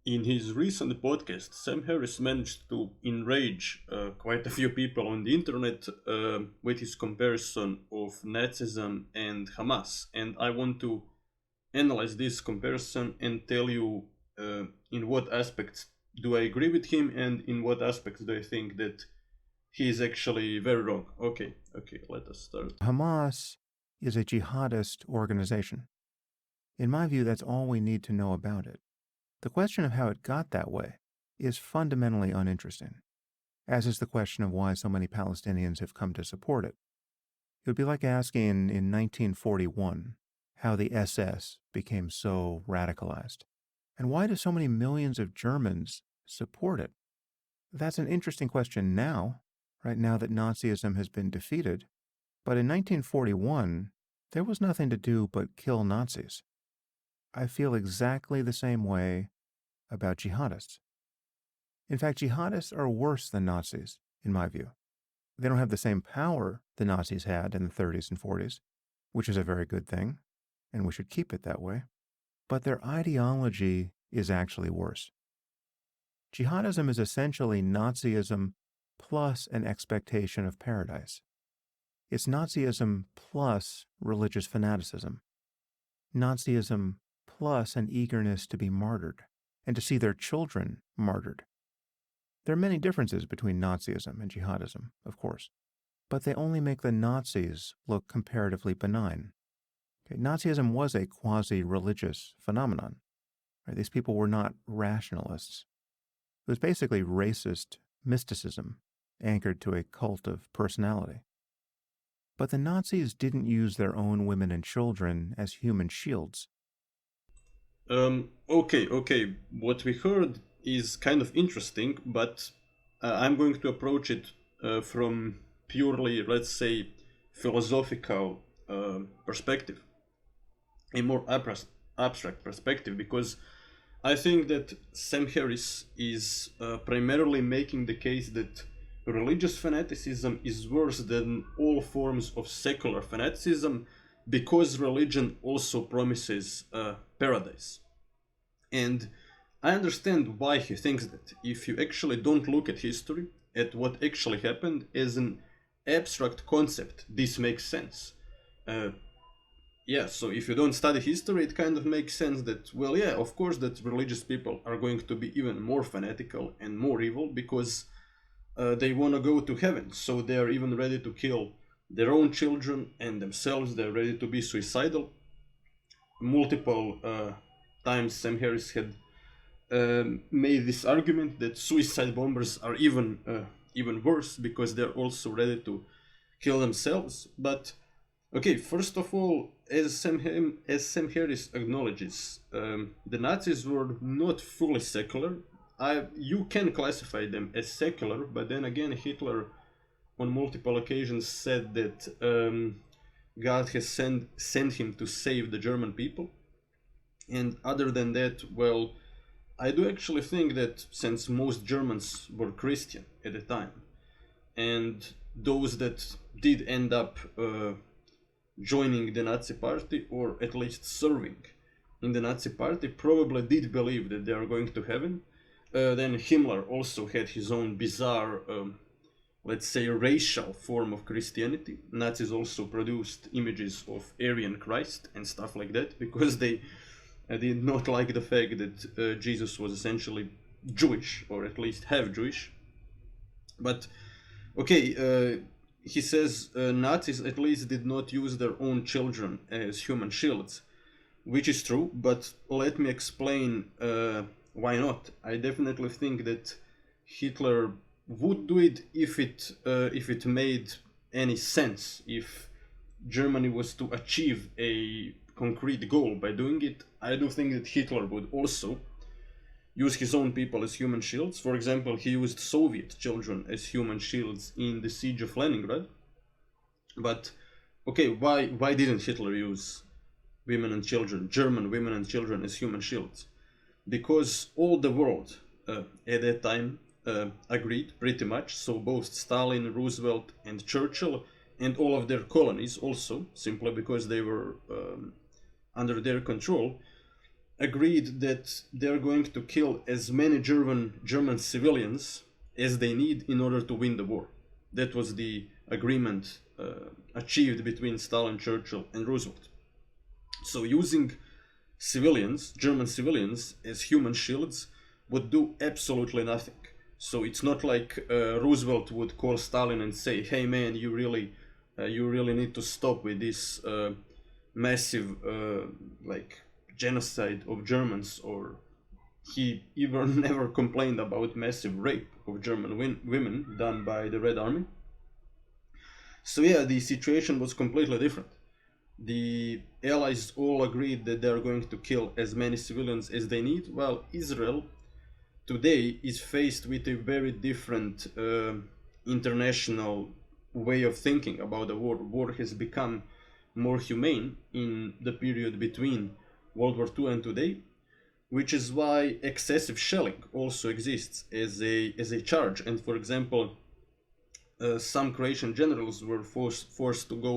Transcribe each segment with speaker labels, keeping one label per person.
Speaker 1: In his recent podcast, Sam Harris managed to enrage quite a few people on the internet with his comparison of Nazism and Hamas. And I want to analyze this comparison and tell you in what aspects do I agree with him and in what aspects do I think that he is actually very wrong. Okay, let us start.
Speaker 2: Hamas is a jihadist organization. In my view, that's all we need to know about it. The question of how it got that way is fundamentally uninteresting, as is the question of why so many Palestinians have come to support it. It would be like asking in 1941 how the SS became so radicalized. And why do so many millions of Germans support it? That's an interesting question now, right now that Nazism has been defeated. But in 1941, there was nothing to do but kill Nazis. I feel exactly the same way about jihadists. In fact, jihadists are worse than Nazis, in my view. They don't have the same power the Nazis had in the 30s and 40s, which is a very good thing, and we should keep it that way. But their ideology is actually worse. Jihadism is essentially Nazism plus an expectation of paradise. It's Nazism plus religious fanaticism. Nazism plus an eagerness to be martyred and to see their children martyred. There are many differences between Nazism and jihadism, of course, but they only make the Nazis look comparatively benign. Nazism was a quasi-religious phenomenon. Right? These people were not rationalists. It was basically racist mysticism anchored to a cult of personality. But the Nazis didn't use their own women and children as human shields.
Speaker 1: Okay. What we heard is kind of interesting, but I'm going to approach it from purely, let's say, philosophical perspective, a more abstract perspective, because I think that Sam Harris is primarily making the case that religious fanaticism is worse than all forms of secular fanaticism because religion also promises paradise. And I understand why he thinks that. If you actually don't look at history, at what actually happened, as an abstract concept, this makes sense. Uh, yeah, so if you don't study history, it kind of makes sense that, well, yeah, of course, that religious people are going to be even more fanatical and more evil because they want to go to heaven. So they are even ready to kill their own children and themselves. They're ready to be suicidal. Multiple times Sam Harris had made this argument that suicide bombers are even worse because they're also ready to kill themselves. But okay, first of all, as Sam Harris acknowledges, the Nazis were not fully secular. You can classify them as secular, but then again, Hitler on multiple occasions said that God has sent him to save the German people. And other than that, well, I do actually think that since most Germans were Christian at the time, and those that did end up joining the Nazi party or at least serving in the Nazi party probably did believe that they are going to heaven. Then Himmler also had his own bizarre, let's say, racial form of Christianity. Nazis also produced images of Aryan Christ and stuff like that because they did not like the fact that Jesus was essentially Jewish, or at least half Jewish. But okay, he says Nazis at least did not use their own children as human shields, which is true, but let me explain why not. I definitely think that Hitler would do it if it made any sense. If Germany was to achieve a concrete goal by doing it, I do think that Hitler would also use his own people as human shields. For example, he used Soviet children as human shields in the siege of Leningrad. But okay, why didn't Hitler use women and children, German women and children, as human shields? Because all the world at that time agreed pretty much. So both Stalin, Roosevelt, and Churchill, and all of their colonies also, simply because they were under their control, agreed that they're going to kill as many German civilians as they need in order to win the war. That was the agreement achieved between Stalin, Churchill, and Roosevelt. So using civilians, German civilians, as human shields would do absolutely nothing. So it's not like Roosevelt would call Stalin and say, "Hey man, you really need to stop with this massive like genocide of Germans," or he even never complained about massive rape of German women done by the Red Army. So yeah, the situation was completely different. The Allies all agreed that they're going to kill as many civilians as they need, while Israel today is faced with a very different international way of thinking about the war. War has become more humane in the period between World War II and today, which is why excessive shelling also exists as a charge. And for example, some Croatian generals were forced to go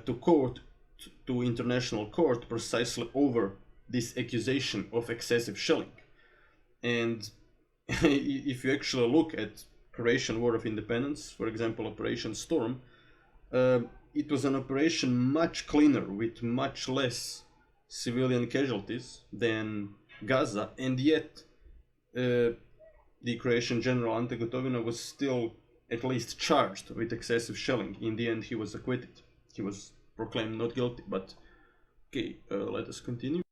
Speaker 1: to court, to international court, precisely over this accusation of excessive shelling. And if you actually look at Croatian War of Independence, for example, Operation Storm, it was an operation much cleaner with much less civilian casualties than Gaza, and yet the Croatian general Ante Gotovina was still at least charged with excessive shelling. In the end, he was acquitted. He was proclaimed not guilty. But okay, let us continue.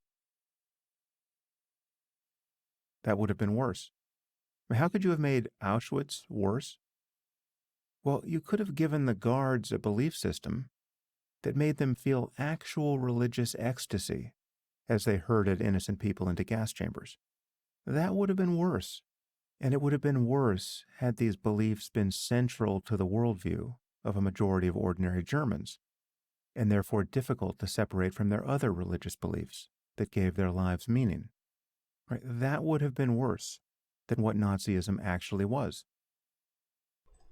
Speaker 2: That would have been worse. How could you have made Auschwitz worse? Well, you could have given the guards a belief system that made them feel actual religious ecstasy as they herded innocent people into gas chambers. That would have been worse. And it would have been worse had these beliefs been central to the worldview of a majority of ordinary Germans, and therefore difficult to separate from their other religious beliefs that gave their lives meaning. Right? That would have been worse than what Nazism actually was.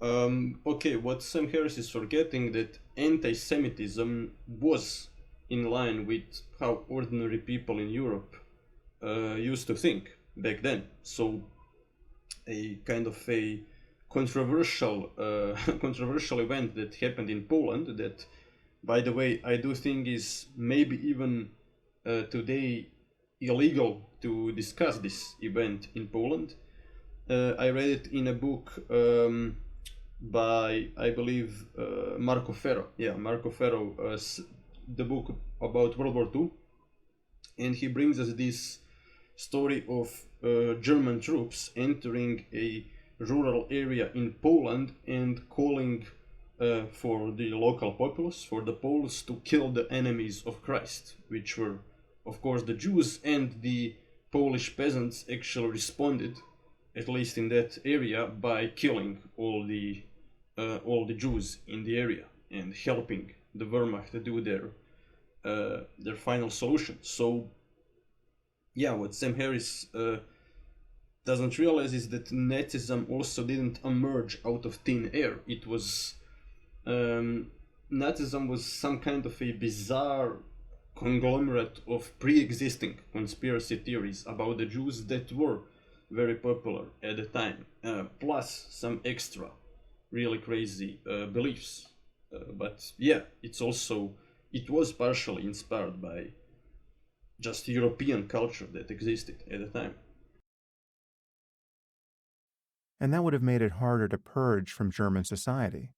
Speaker 1: Okay, what Sam Harris is forgetting that anti-Semitism was in line with how ordinary people in Europe used to think back then. So a kind of a controversial controversial event that happened in Poland that, by the way, I do think is maybe even today illegal to discuss this event in Poland. I read it in a book by, I believe, Marco Ferro. Yeah, Marco Ferro, the book about World War II, and he brings us this story of German troops entering a rural area in Poland and calling for the local populace, for the Poles, to kill the enemies of Christ, which were, of course, the Jews. And the Polish peasants actually responded, at least in that area, by killing all the Jews in the area and helping the Wehrmacht to do their final solution. So yeah, what Sam Harris doesn't realize is that Nazism also didn't emerge out of thin air. It was Nazism was some kind of a bizarre conglomerate of pre-existing conspiracy theories about the Jews that were very popular at the time, plus some extra really crazy beliefs. But yeah, it was partially inspired by just European culture that existed at the time.
Speaker 2: And that would have made it harder to purge from German society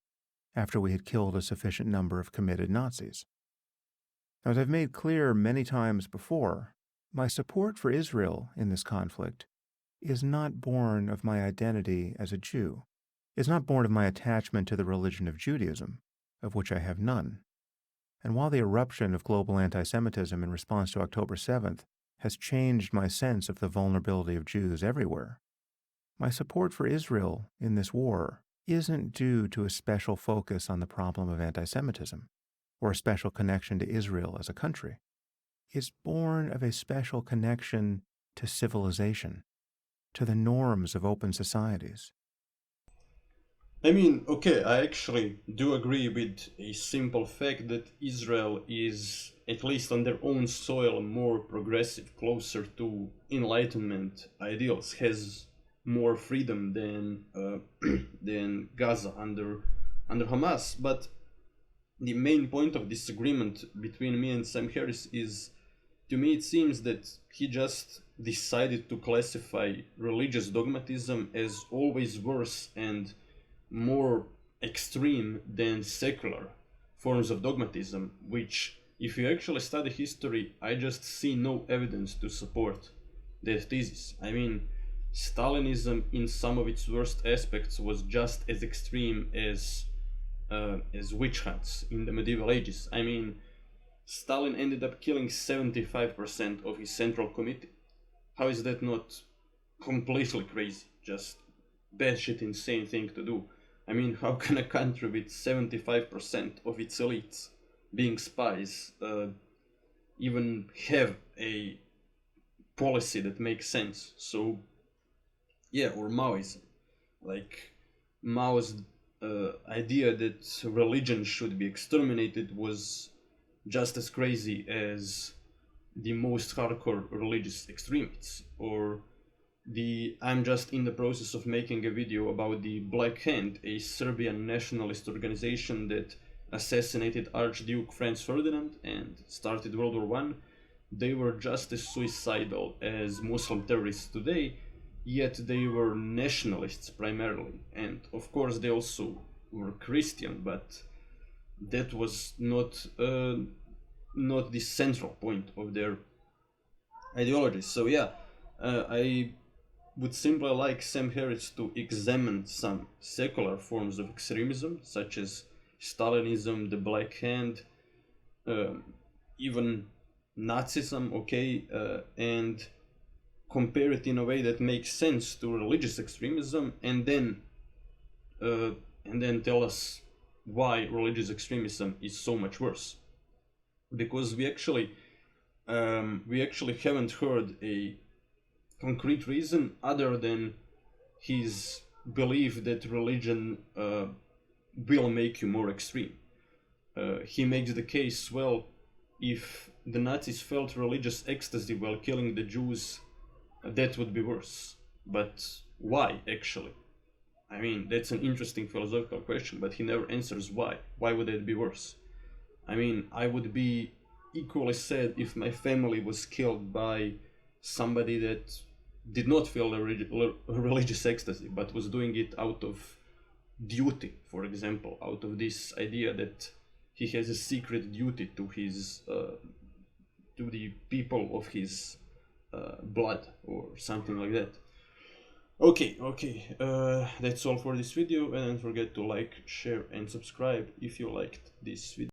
Speaker 2: after we had killed a sufficient number of committed Nazis. Now, as I've made clear many times before, my support for Israel in this conflict is not born of my identity as a Jew. It's not born of my attachment to the religion of Judaism, of which I have none. And while the eruption of global anti-Semitism in response to October 7th has changed my sense of the vulnerability of Jews everywhere, my support for Israel in this war isn't due to a special focus on the problem of anti-Semitism or a special connection to Israel as a country. It's born of a special connection to civilization, to the norms of open societies.
Speaker 1: I mean, okay, I actually do agree with a simple fact that Israel is at least on their own soil, more progressive, closer to Enlightenment ideals, has more freedom than than Gaza under Hamas. But the main point of disagreement between me and Sam Harris is, to me, it seems that he just decided to classify religious dogmatism as always worse and more extreme than secular forms of dogmatism, which, if you actually study history, I just see no evidence to support that thesis. I mean, Stalinism, in some of its worst aspects, was just as extreme as witch hunts in the medieval ages. I mean, Stalin ended up killing 75% of his central committee. How is that not completely crazy? Just batshit insane thing to do. I mean, how can a country with 75% of its elites being spies even have a policy that makes sense? So, yeah, or Maoism. Like, Mao's idea that religion should be exterminated was just as crazy as the most hardcore religious extremists, or the I'm just in the process of making a video about the Black Hand, a Serbian nationalist organization that assassinated Archduke Franz Ferdinand and started World War I. They were just as suicidal as Muslim terrorists today, yet they were nationalists primarily, and of course they also were Christian, but that was not the central point of their ideology. So yeah, I would simply like Sam Harris to examine some secular forms of extremism, such as Stalinism, the Black Hand, um, even Nazism, okay, and compare it in a way that makes sense to religious extremism, uh, and then tell us why religious extremism is so much worse. Because we actually haven't heard a concrete reason other than his belief that religion will make you more extreme. He makes the case, well, if the Nazis felt religious ecstasy while killing the Jews, that would be worse. But why, actually? I mean, that's an interesting philosophical question, but he never answers why. Why would that be worse? I mean, I would be equally sad if my family was killed by somebody that did not feel a religious ecstasy, but was doing it out of duty, for example, out of this idea that he has a secret duty to his to the people of his blood or something like that. Okay, that's all for this video, and don't forget to like, share and subscribe if you liked this video.